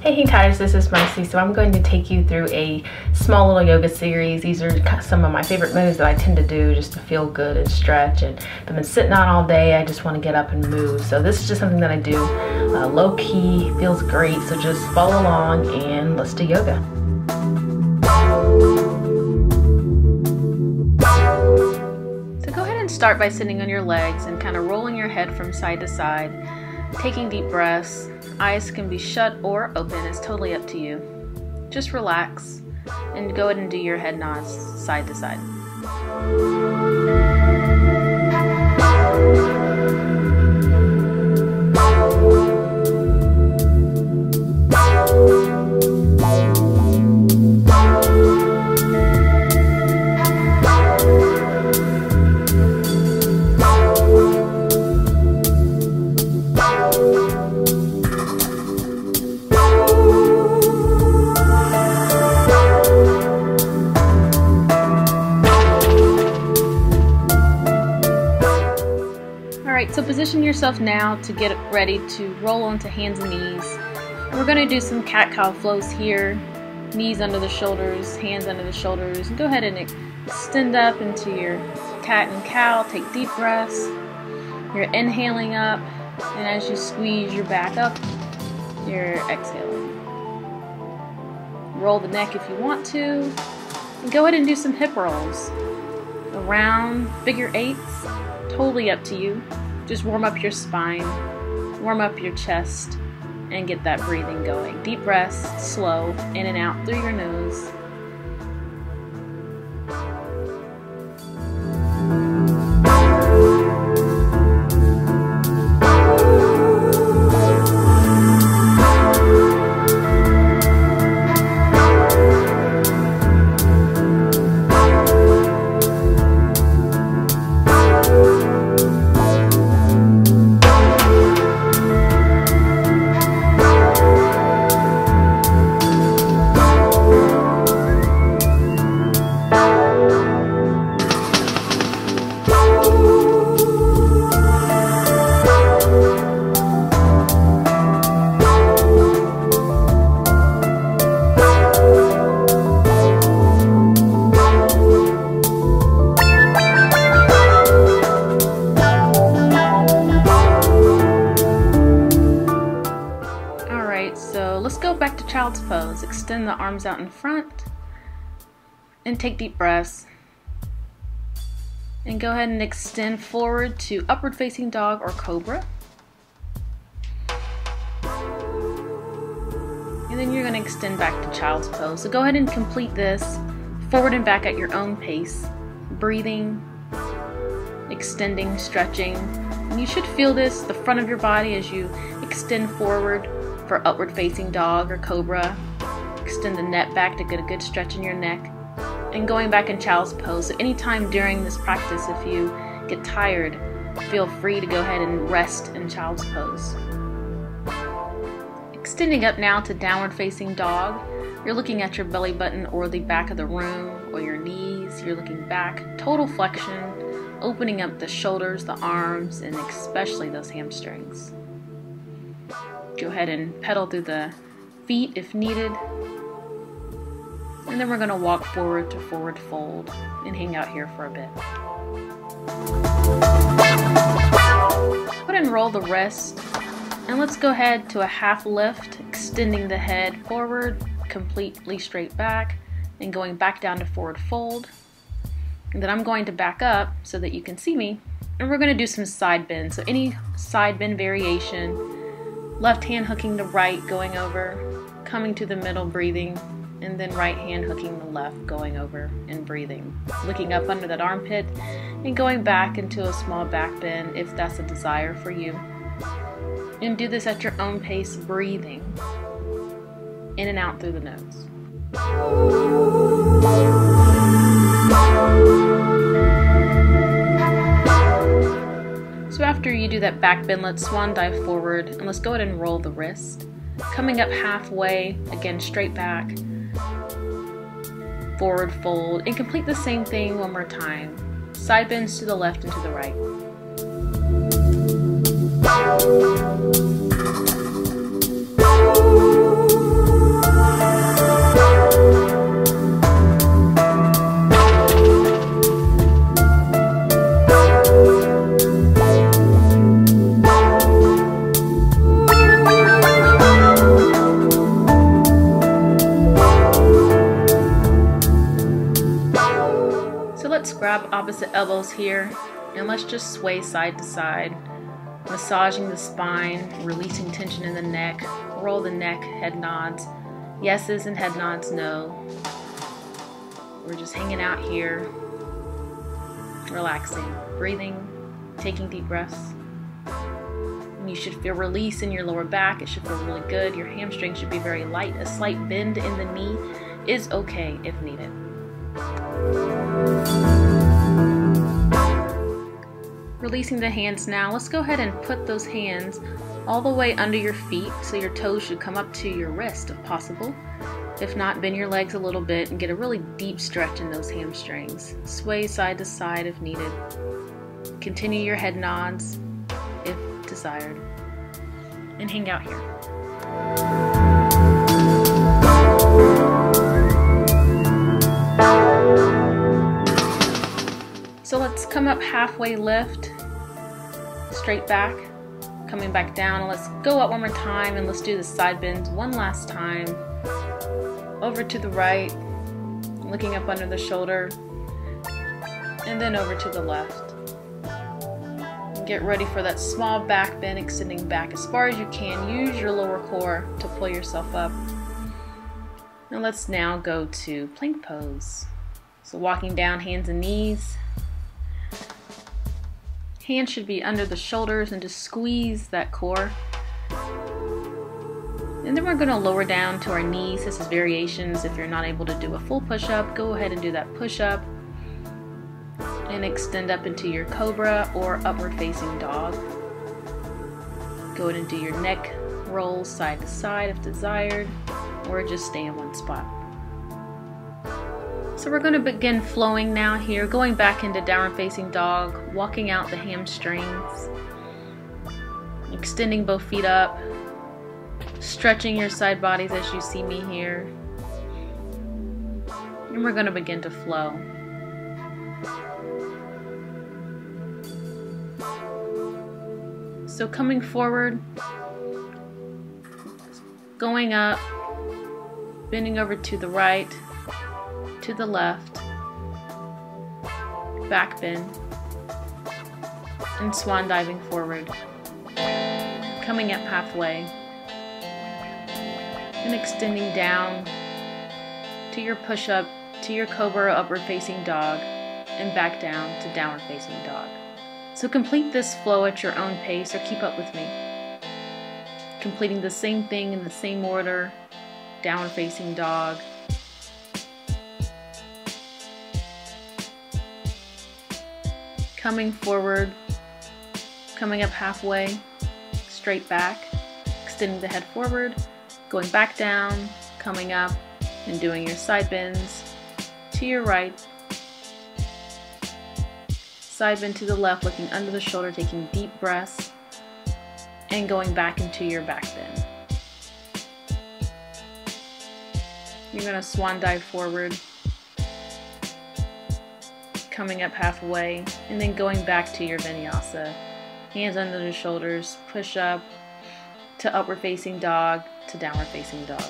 Hey HangTighters, this is MarC. So I'm going to take you through a small little yoga series. These are some of my favorite moves that I tend to do just to feel good and stretch. And if I've been sitting on all day, I just want to get up and move. So this is just something that I do low key, feels great. So just follow along and let's do yoga. So go ahead and start by sitting on your legs and kind of rolling your head from side to side, taking deep breaths. Eyes can be shut or open, it's totally up to you. Just relax and go ahead and do your head nods side to side. So position yourself now to get ready to roll onto hands and knees. And we're going to do some cat-cow flows here. Knees under the shoulders, hands under the shoulders. And go ahead and extend up into your cat and cow. Take deep breaths. You're inhaling up, and as you squeeze your back up, you're exhaling. Roll the neck if you want to. And go ahead and do some hip rolls. Around figure eights, totally up to you. Just warm up your spine, warm up your chest, and get that breathing going. Deep breaths, slow, in and out through your nose. So let's go back to child's pose. Extend the arms out in front and take deep breaths. And go ahead and extend forward to upward facing dog or cobra. And then you're going to extend back to child's pose. So go ahead and complete this forward and back at your own pace. Breathing, extending, stretching. And you should feel this, the front of your body as you extend forward for upward facing dog or cobra. Extend the neck back to get a good stretch in your neck. And going back in child's pose. So anytime during this practice, if you get tired, feel free to go ahead and rest in child's pose. Extending up now to downward facing dog. You're looking at your belly button or the back of the room or your knees. You're looking back, total flexion, opening up the shoulders, the arms, and especially those hamstrings. Go ahead and pedal through the feet if needed. And then we're going to walk forward to forward fold and hang out here for a bit. Go ahead and roll the wrist. And let's go ahead to a half lift, extending the head forward, completely straight back, and going back down to forward fold. And then I'm going to back up so that you can see me. And we're going to do some side bends. So any side bend variation. Left hand hooking the right, going over, coming to the middle, breathing, and then right hand hooking the left, going over and breathing. Looking up under that armpit and going back into a small back bend if that's a desire for you. And do this at your own pace, breathing in and out through the nose. So after you do that back bend, let's swan dive forward and let's go ahead and roll the wrist. Coming up halfway, again straight back, forward fold, and complete the same thing one more time. Side bends to the left and to the right. opposite elbows here, and let's just sway side to side, massaging the spine, releasing tension in the neck, roll the neck, head nods, yeses and head nods, no. We're just hanging out here, relaxing, breathing, taking deep breaths. And you should feel release in your lower back. It should feel really good. Your hamstring should be very light. A slight bend in the knee is okay if needed. Releasing the hands now. Let's go ahead and put those hands all the way under your feet, so your toes should come up to your wrist if possible. If not, bend your legs a little bit and get a really deep stretch in those hamstrings. Sway side to side if needed. Continue your head nods if desired. And hang out here. So let's come up halfway lift, straight back, coming back down, and let's go up one more time, and let's do the side bends one last time. Over to the right, looking up under the shoulder, and then over to the left. Get ready for that small back bend, extending back as far as you can. Use your lower core to pull yourself up. And let's now go to plank pose. So walking down, hands and knees. Hands should be under the shoulders and just squeeze that core. And then we're going to lower down to our knees. This is variations. If you're not able to do a full push-up, go ahead and do that push-up. And extend up into your cobra or upward facing dog. Go ahead and do your neck rolls side to side if desired, or just stay in one spot. So we're going to begin flowing now here, going back into downward facing dog, walking out the hamstrings, extending both feet up, stretching your side bodies as you see me here. And we're going to begin to flow. So coming forward, going up, bending over to the right, to the left, back bend, and swan diving forward, coming up halfway, and extending down to your push-up, to your cobra upward facing dog, and back down to downward facing dog. So complete this flow at your own pace, or keep up with me. Completing the same thing in the same order, downward facing dog, coming forward, coming up halfway, straight back, extending the head forward, going back down, coming up, and doing your side bends to your right, side bend to the left, looking under the shoulder, taking deep breaths, and going back into your back bend. You're going to swan dive forward, coming up halfway, and then going back to your vinyasa. Hands under the shoulders, push up to upward facing dog, to downward facing dog.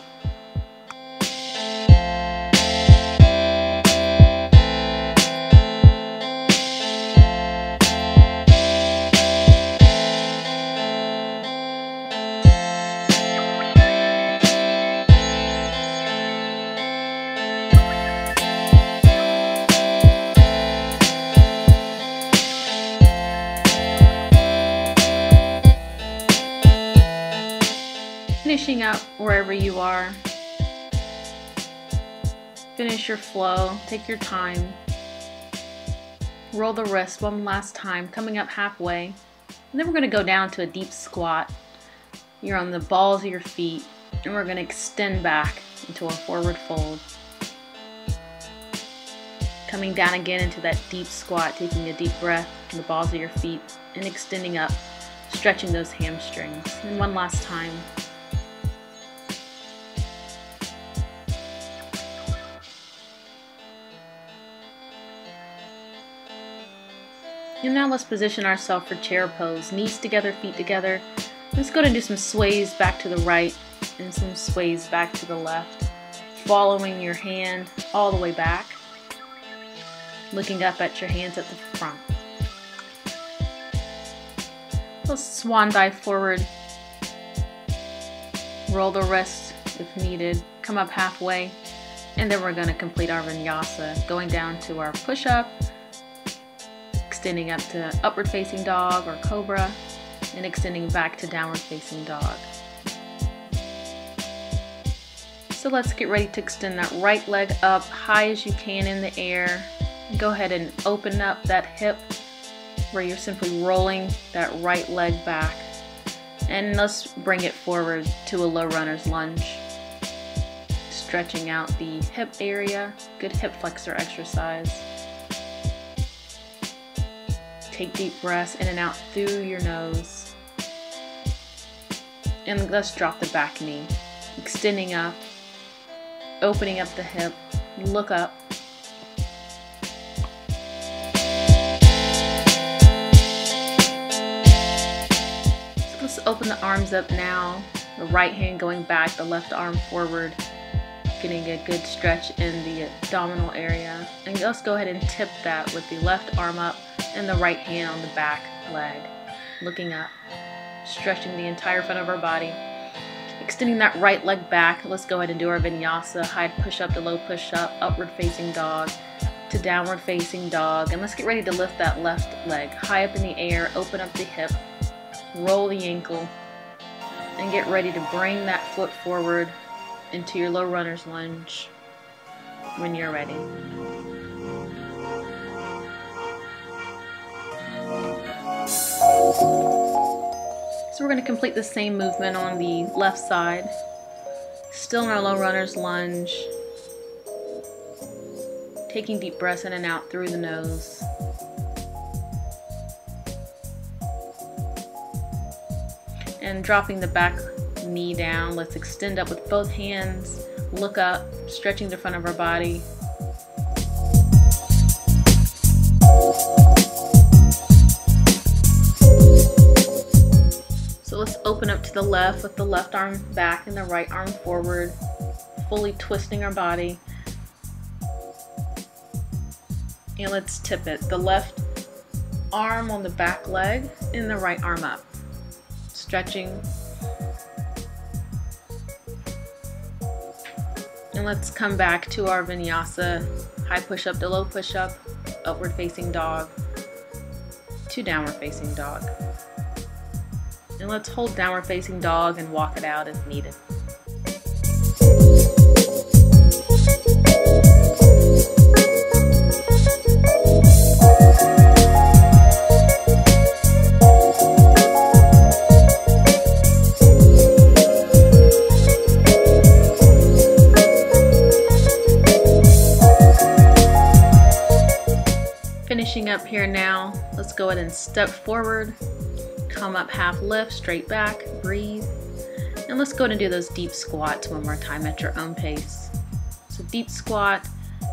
Finishing up wherever you are. Finish your flow, take your time. Roll the wrist one last time, coming up halfway. And then we're going to go down to a deep squat. You're on the balls of your feet, and we're going to extend back into a forward fold. Coming down again into that deep squat, taking a deep breath in the balls of your feet, and extending up, stretching those hamstrings. And one last time. And now let's position ourselves for chair pose. Knees together, feet together. Let's go and do some sways back to the right and some sways back to the left. Following your hand all the way back. looking up at your hands at the front. Let's swan dive forward, roll the wrist if needed, come up halfway, and then we're going to complete our vinyasa, going down to our push-up, extending up to upward facing dog or cobra, and extending back to downward facing dog. So let's get ready to extend that right leg up high as you can in the air. Go ahead and open up that hip where you're simply rolling that right leg back. And let's bring it forward to a low runner's lunge. Stretching out the hip area, good hip flexor exercise. Take deep breaths in and out through your nose. And let's drop the back knee. Extending up, opening up the hip, look up. So let's open the arms up now. The right hand going back, the left arm forward. Getting a good stretch in the abdominal area. And let's go ahead and tip that with the left arm up and the right hand on the back leg. Looking up, stretching the entire front of our body. Extending that right leg back. Let's go ahead and do our vinyasa. High push-up to low push-up, upward facing dog to downward facing dog. And let's get ready to lift that left leg high up in the air, open up the hip, roll the ankle, and get ready to bring that foot forward into your low runner's lunge when you're ready. So we're going to complete the same movement on the left side. Still in our low runner's lunge. Taking deep breaths in and out through the nose. And dropping the back knee down. Let's extend up with both hands. Look up, stretching the front of our body. So let's open up to the left with the left arm back and the right arm forward, fully twisting our body. And let's tip it. The left arm on the back leg and the right arm up. Stretching. And let's come back to our vinyasa. High push-up to low push-up, upward facing dog to downward facing dog. And let's hold downward facing dog and walk it out if needed. Finishing up here now, let's go ahead and step forward, come up half lift, straight back, breathe, and let's go ahead and do those deep squats one more time at your own pace. So deep squat,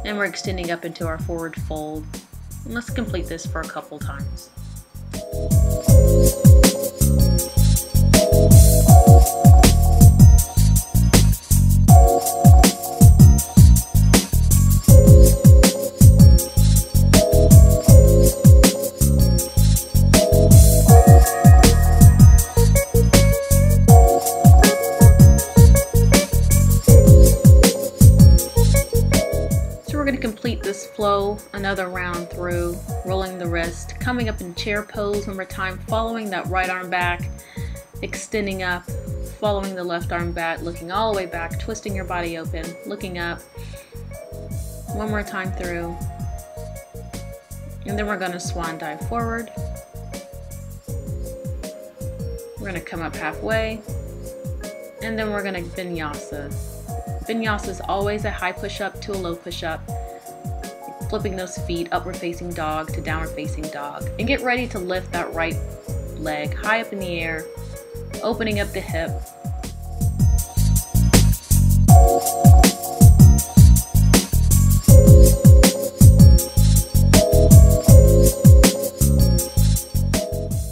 and we're extending up into our forward fold, and let's complete this for a couple times. Complete this flow another round through, rolling the wrist, coming up in chair pose one more time, following that right arm back, extending up, following the left arm back, looking all the way back, twisting your body open, looking up, one more time through, and then we're going to swan dive forward. We're going to come up halfway, and then we're going to vinyasa. Vinyasa is always a high push-up to a low push-up. Flipping those feet, upward facing dog to downward facing dog. And get ready to lift that right leg high up in the air, opening up the hip.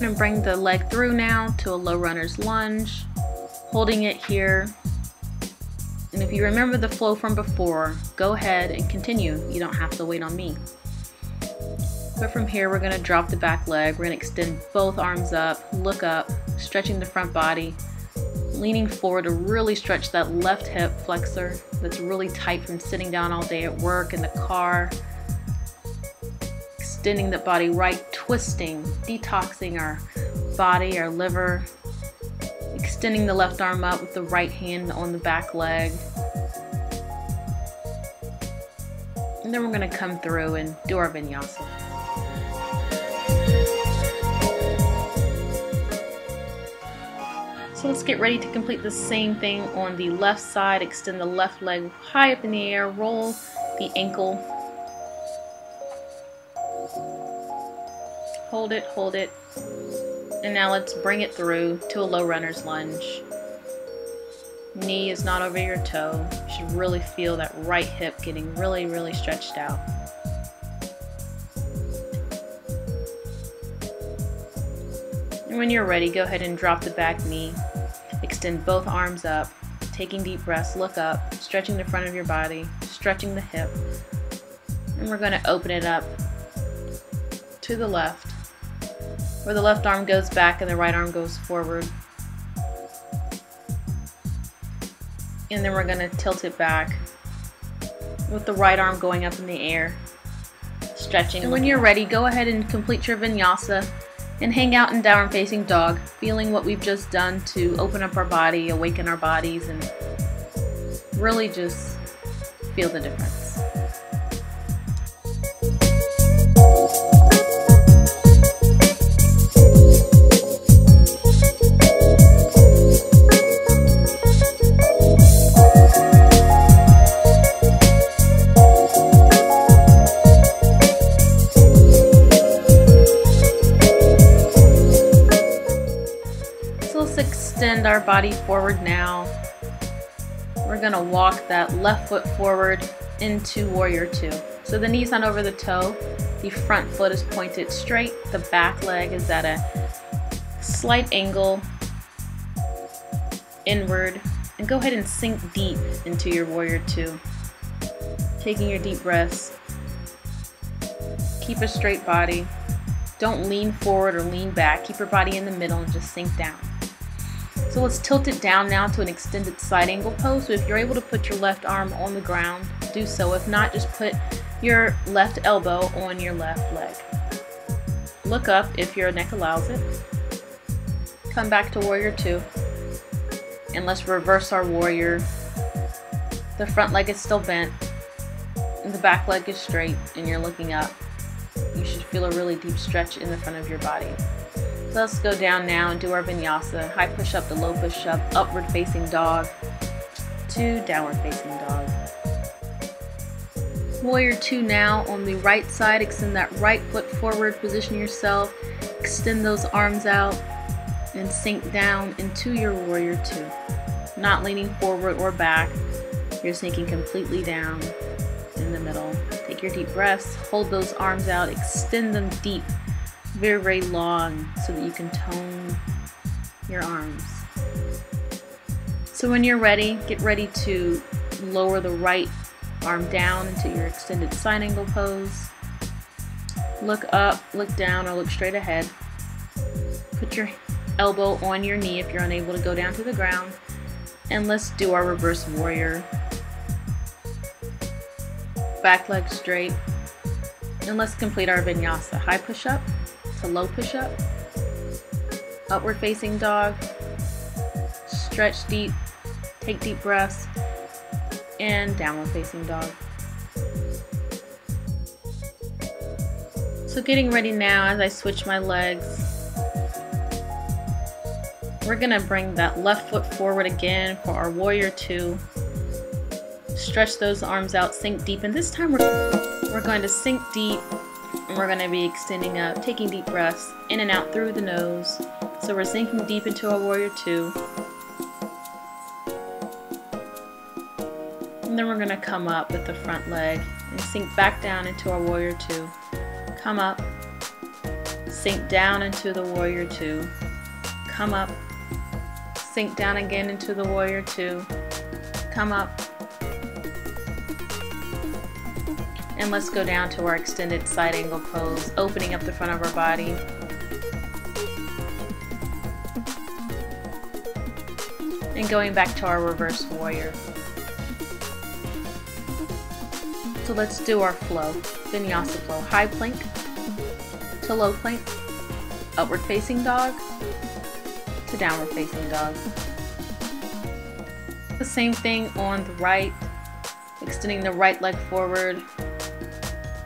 And bring the leg through now to a low runner's lunge, holding it here. And if you remember the flow from before, go ahead and continue. You don't have to wait on me. But from here, we're going to drop the back leg. We're going to extend both arms up, look up, stretching the front body, leaning forward to really stretch that left hip flexor that's really tight from sitting down all day at work, in the car. Extending the body right, twisting, detoxing our body, our liver. Extending the left arm up with the right hand on the back leg. And then we're going to come through and do our vinyasa. So let's get ready to complete the same thing on the left side. Extend the left leg high up in the air, roll the ankle. Hold it, and now let's bring it through to a low runner's lunge. Knee is not over your toe. You should really feel that right hip getting really stretched out. And when you're ready, go ahead and drop the back knee. Extend both arms up, taking deep breaths, look up, stretching the front of your body, stretching the hip. And we're going to open it up to the left, where the left arm goes back and the right arm goes forward. And then we're going to tilt it back with the right arm going up in the air, stretching. And when you're ready, go ahead and complete your vinyasa and hang out in downward facing dog, feeling what we've just done to open up our body, awaken our bodies, and really just feel the difference. Extend our body forward now. We're going to walk that left foot forward into Warrior Two. So the knee's not over the toe, the front foot is pointed straight, the back leg is at a slight angle inward, and go ahead and sink deep into your Warrior Two. Taking your deep breaths. Keep a straight body. Don't lean forward or lean back. Keep your body in the middle and just sink down. So let's tilt it down now to an extended side angle pose. So if you're able to put your left arm on the ground, do so. If not, just put your left elbow on your left leg. Look up if your neck allows it. Come back to Warrior Two. And let's reverse our warrior. The front leg is still bent, and the back leg is straight, and you're looking up. You should feel a really deep stretch in the front of your body. So let's go down now and do our vinyasa. High push up to low push up, upward facing dog to downward facing dog. Warrior Two now on the right side. Extend that right foot forward, position yourself, extend those arms out, and sink down into your Warrior Two. Not leaning forward or back, you're sinking completely down in the middle. Take your deep breaths, hold those arms out, extend them deep, very long, so that you can tone your arms. So when you're ready, get ready to lower the right arm down into your extended side angle pose. Look up, look down, or look straight ahead. Put your elbow on your knee if you're unable to go down to the ground. And let's do our reverse warrior. Back leg straight. And let's complete our vinyasa. High push up to low push up. Upward facing dog. Stretch deep. Take deep breaths. And downward facing dog. So getting ready now as I switch my legs. We're going to bring that left foot forward again for our Warrior Two. Stretch those arms out, sink deep, and this time we're going to sink deep, and we're going to be extending up, taking deep breaths in and out through the nose. So we're sinking deep into our Warrior Two. And then we're going to come up with the front leg and sink back down into our Warrior Two. Come up, sink down into the Warrior Two. Come up, sink down again into the Warrior Two. Come up. And let's go down to our extended side angle pose, opening up the front of our body. And going back to our reverse warrior. So let's do our flow, vinyasa flow. High plank to low plank, upward facing dog to downward facing dog. The same thing on the right, extending the right leg forward,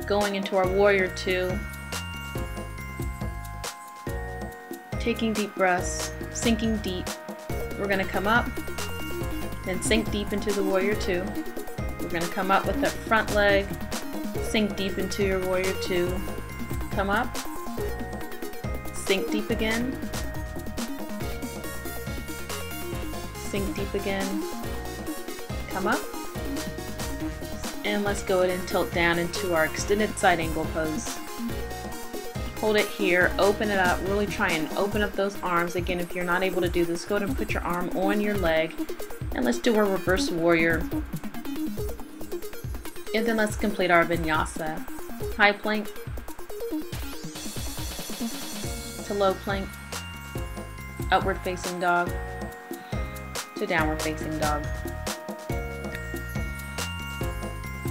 going into our warrior two, taking deep breaths, sinking deep. We're going to come up, then sink deep into the warrior two. We're going to come up with that front leg, sink deep into your warrior two, come up, sink deep again, sink deep again, come up, and let's go ahead and tilt down into our extended side angle pose. Hold it here, open it up, really try and open up those arms. Again, if you're not able to do this, go ahead and put your arm on your leg, and let's do our reverse warrior. And then let's complete our vinyasa. High plank to low plank, upward facing dog to downward facing dog.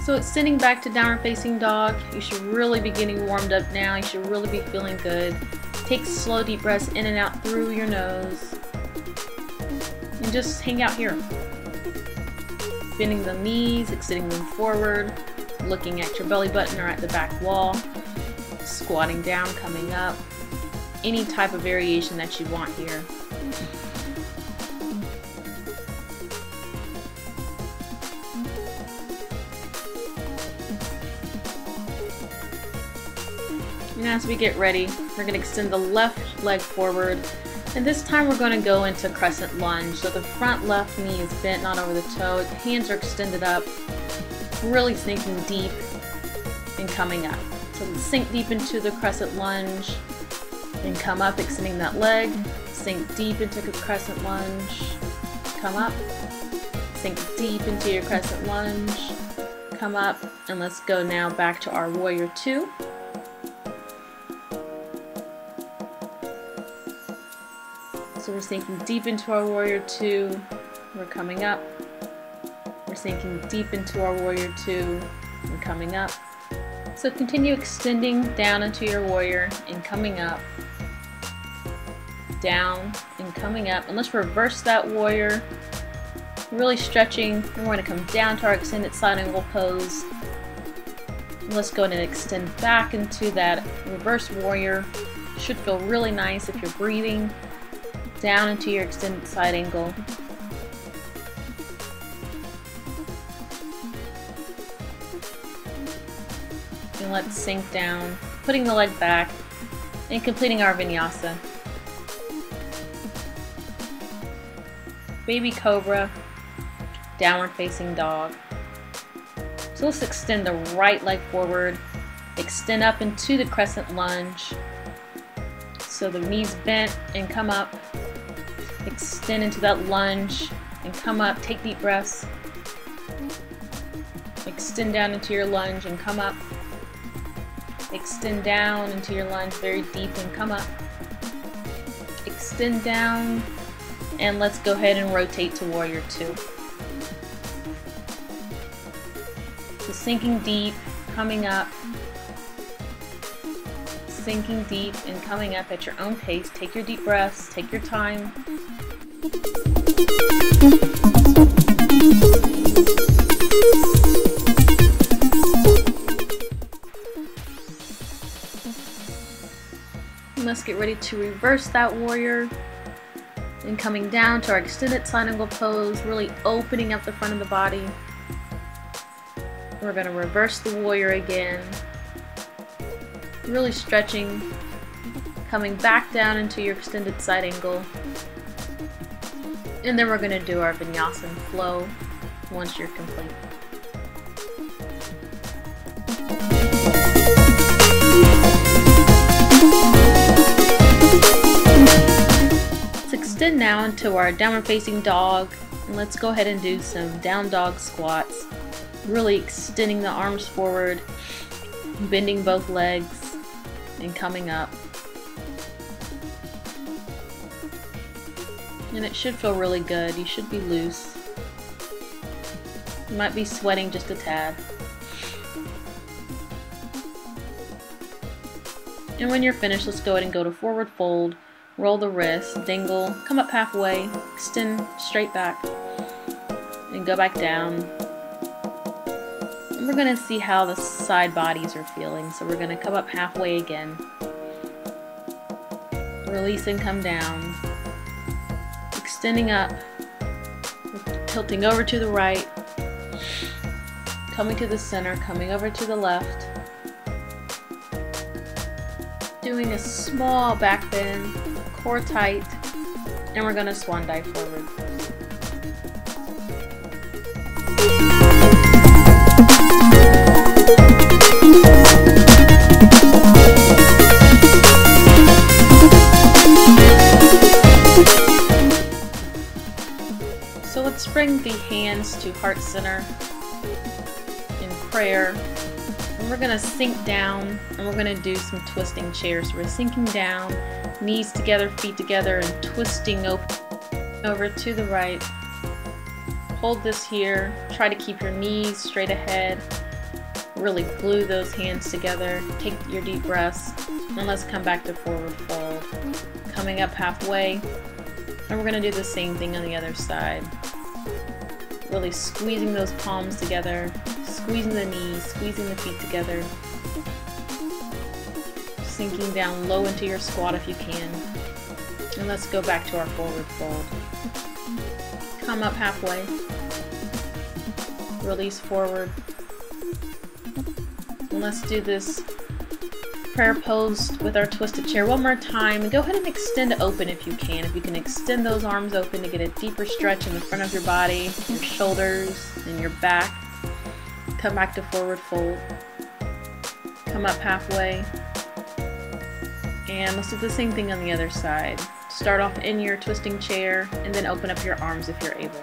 So extending back to downward facing dog, you should really be getting warmed up now. You should really be feeling good. Take slow deep breaths in and out through your nose. And just hang out here. Bending the knees, extending them forward, looking at your belly button or at the back wall. Squatting down, coming up. Any type of variation that you want here. And as we get ready, we're going to extend the left leg forward, and this time we're going to go into Crescent Lunge. So the front left knee is bent, not over the toe, hands are extended up, really sinking deep and coming up. So sink deep into the Crescent Lunge and come up, extending that leg, sink deep into the Crescent Lunge, come up, sink deep into your Crescent Lunge, come up, and let's go now back to our warrior two. So we're sinking deep into our warrior two, we're coming up, we're sinking deep into our warrior two, and coming up. So continue extending down into your warrior and coming up, down and coming up, and let's reverse that warrior, really stretching, and we're going to come down to our extended side angle pose. And let's go ahead and extend back into that reverse warrior. Should feel really nice if you're breathing. Down into your extended side angle. And let's sink down, putting the leg back and completing our vinyasa. Baby cobra, downward facing dog. So let's extend the right leg forward, extend up into the crescent lunge. So the knees bent and come up. Extend into that lunge and come up, take deep breaths. Extend down into your lunge and come up. Extend down into your lunge very deep and come up. Extend down, and let's go ahead and rotate to warrior two. So sinking deep, coming up. Sinking deep and coming up at your own pace. Take your deep breaths, take your time. And let's get ready to reverse that warrior and coming down to our extended side angle pose, really opening up the front of the body. We're going to reverse the warrior again, really stretching, coming back down into your extended side angle. And then we're going to do our vinyasa and flow once you're complete. Let's extend now into our downward facing dog, and let's go ahead and do some down dog squats. Really extending the arms forward, bending both legs, and coming up. And it should feel really good. You should be loose. You might be sweating just a tad. And when you're finished, let's go ahead and go to forward fold, roll the wrist, dangle, come up halfway, extend straight back, and go back down. And we're going to see how the side bodies are feeling. So we're going to come up halfway again, release and come down, extending up, tilting over to the right, coming to the center, coming over to the left, doing a small back bend, core tight, and we're going to swan dive forward. So let's bring the hands to heart center in prayer. And we're going to sink down, and we're going to do some twisting chairs. So we're sinking down, knees together, feet together, and twisting over to the right. Hold this here. Try to keep your knees straight ahead. Really glue those hands together. Take your deep breaths. And let's come back to forward fold. Coming up halfway. And we're going to do the same thing on the other side. Really squeezing those palms together. Squeezing the knees, squeezing the feet together. Sinking down low into your squat if you can. And let's go back to our forward fold. Come up halfway. Release forward. And let's do this prayer pose with our twisted chair one more time. And go ahead and extend open if you can. If you can extend those arms open to get a deeper stretch in the front of your body, your shoulders, and your back. Come back to forward fold. Come up halfway. And let's do the same thing on the other side. Start off in your twisting chair and then open up your arms if you're able.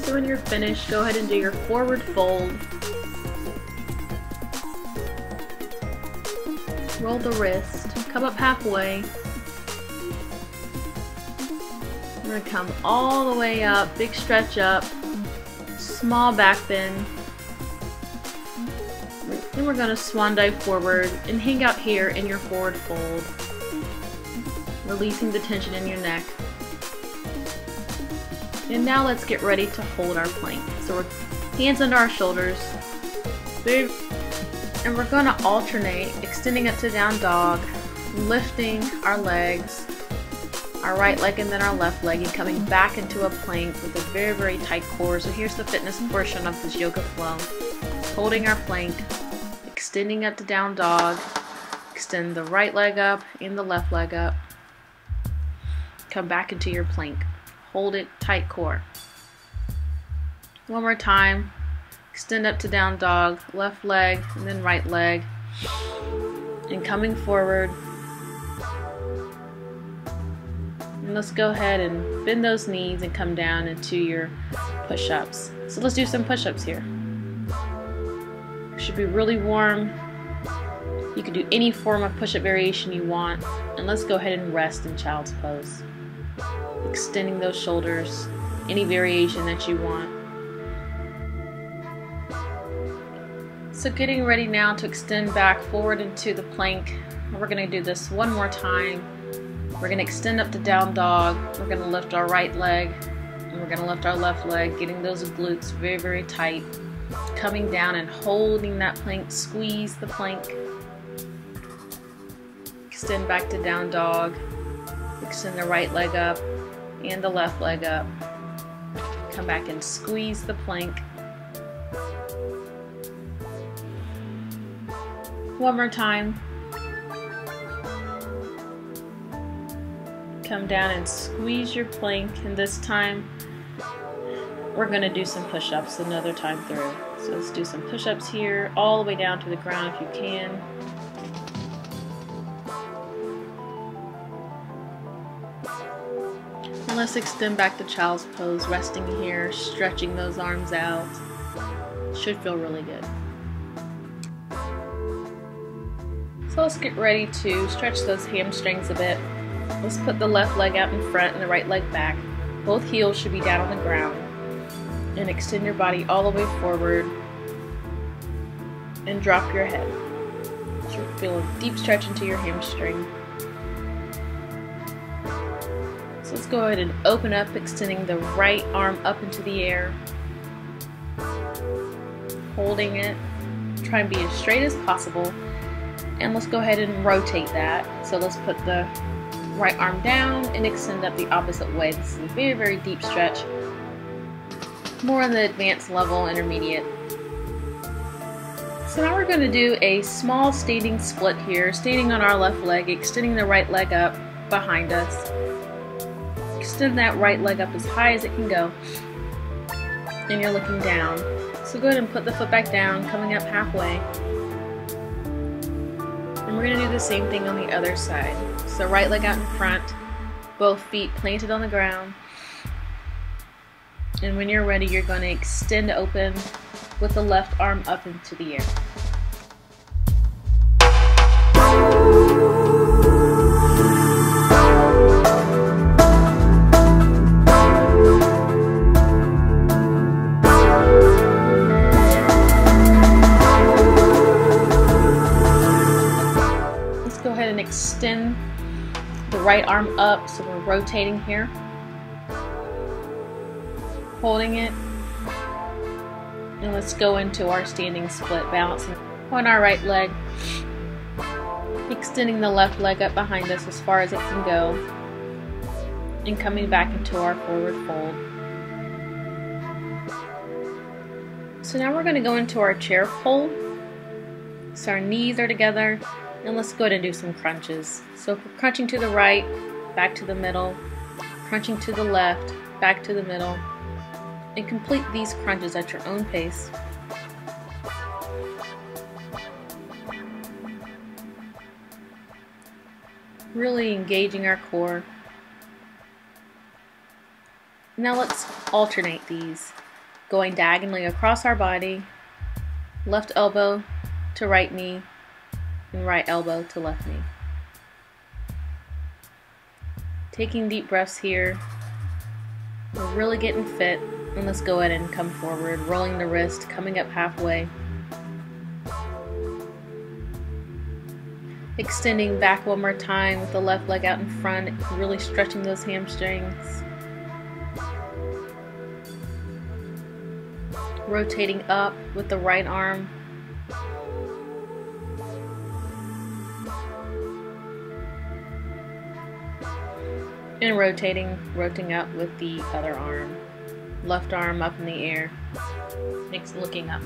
So when you're finished, go ahead and do your forward fold. Roll the wrist. Come up halfway. We're going to come all the way up, big stretch up, small back bend. Then we're going to swan dive forward and hang out here in your forward fold, releasing the tension in your neck. And now let's get ready to hold our plank. So we're hands under our shoulders, and we're going to alternate, extending up to down dog, lifting our legs, our right leg and then our left leg, and coming back into a plank with a very, very tight core. So here's the fitness portion of this yoga flow. Holding our plank, extending up to down dog, extend the right leg up and the left leg up. Come back into your plank. Hold it, tight core. One more time. Extend up to down dog, left leg and then right leg. And coming forward. And let's go ahead and bend those knees and come down into your push-ups. So let's do some push-ups here. Should be really warm. You can do any form of push-up variation you want. And let's go ahead and rest in child's pose. Extending those shoulders, any variation that you want. So getting ready now to extend back forward into the plank. We're going to do this one more time. We're going to extend up to down dog. We're going to lift our right leg and we're going to lift our left leg, getting those glutes very, very tight. Coming down and holding that plank, squeeze the plank. Extend back to down dog. Extend the right leg up and the left leg up. Come back and squeeze the plank. One more time. Come down and squeeze your plank, and this time we're going to do some push-ups another time through. So let's do some push-ups here, all the way down to the ground if you can. And let's extend back to child's pose, resting here, stretching those arms out. Should feel really good. So let's get ready to stretch those hamstrings a bit. Let's put the left leg out in front and the right leg back. Both heels should be down on the ground. And extend your body all the way forward. And drop your head. So feel a deep stretch into your hamstring. So let's go ahead and open up, extending the right arm up into the air. Holding it. Try and be as straight as possible. And let's go ahead and rotate that. So let's put the right arm down and extend up the opposite way. This is a very, very deep stretch. More on the advanced level, intermediate. So now we're going to do a small standing split here, standing on our left leg, extending the right leg up behind us. Extend that right leg up as high as it can go. And you're looking down. So go ahead and put the foot back down, coming up halfway. And we're going to do the same thing on the other side. So right leg out in front, both feet planted on the ground. And when you're ready, you're going to extend open with the left arm up into the air. Extend the right arm up, so we're rotating here, holding it, and let's go into our standing split, balancing on our right leg, extending the left leg up behind us as far as it can go, and coming back into our forward fold. So now we're going to go into our chair hold, so our knees are together. And let's go ahead and do some crunches. So if we're crunching to the right, back to the middle, crunching to the left, back to the middle, and complete these crunches at your own pace. Really engaging our core. Now let's alternate these, going diagonally across our body, left elbow to right knee, and right elbow to left knee. Taking deep breaths here. We're really getting fit, and let's go ahead and come forward, rolling the wrist, coming up halfway. Extending back one more time with the left leg out in front, really stretching those hamstrings. Rotating up with the right arm. And rotating up with the other arm. Left arm up in the air. Looking up.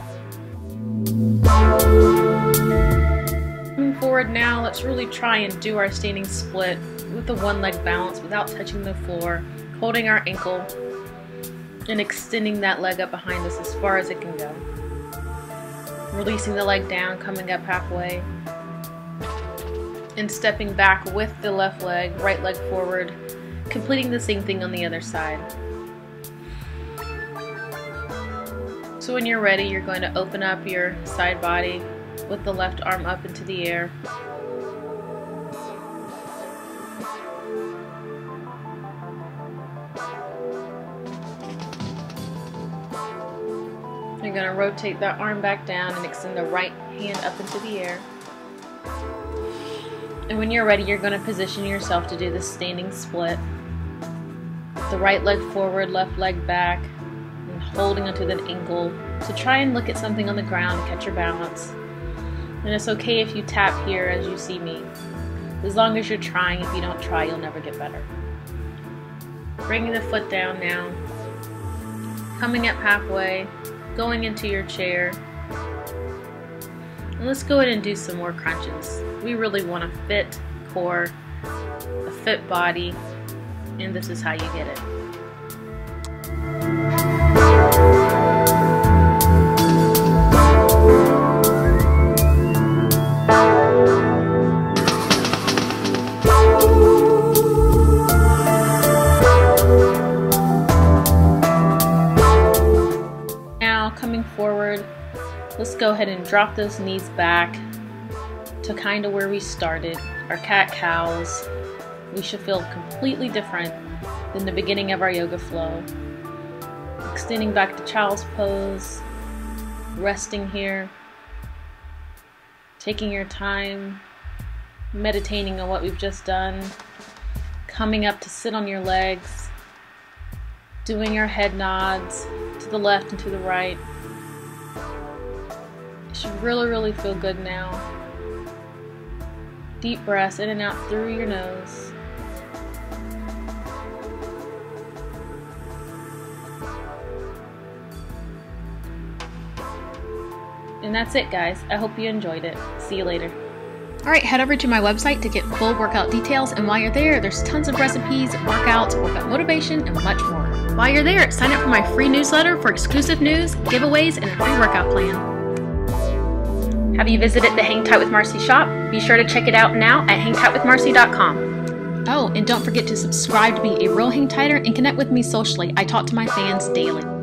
Moving forward now, let's really try and do our standing split with the one leg balance without touching the floor, holding our ankle, and extending that leg up behind us as far as it can go. Releasing the leg down, coming up halfway, and stepping back with the left leg, right leg forward, completing the same thing on the other side. So when you're ready, you're going to open up your side body with the left arm up into the air. You're going to rotate that arm back down and extend the right hand up into the air. And when you're ready, you're going to position yourself to do the standing split. The right leg forward, left leg back, and holding onto the ankle. So try and look at something on the ground to catch your balance. And it's okay if you tap here as you see me. As long as you're trying. If you don't try, you'll never get better. Bringing the foot down now. Coming up halfway, going into your chair. And let's go ahead and do some more crunches. We really want a fit core, a fit body, and this is how you get it. let's go ahead and drop those knees back to kind of where we started, our cat-cows. We should feel completely different than the beginning of our yoga flow. Extending back to child's pose, resting here, taking your time, meditating on what we've just done, coming up to sit on your legs, doing our head nods to the left and to the right. It should really feel good now. Deep breaths in and out through your nose. And that's it, guys. I hope you enjoyed it. See you later. Alright, head over to my website to get full workout details, and while you're there, there's tons of recipes, workouts, workout motivation, and much more. While you're there, sign up for my free newsletter for exclusive news, giveaways, and a free workout plan. Have you visited the HangTight with MarC shop? Be sure to check it out now at hangtightwithmarc.com. Oh, and don't forget to subscribe to be a real HangTighter and connect with me socially. I talk to my fans daily.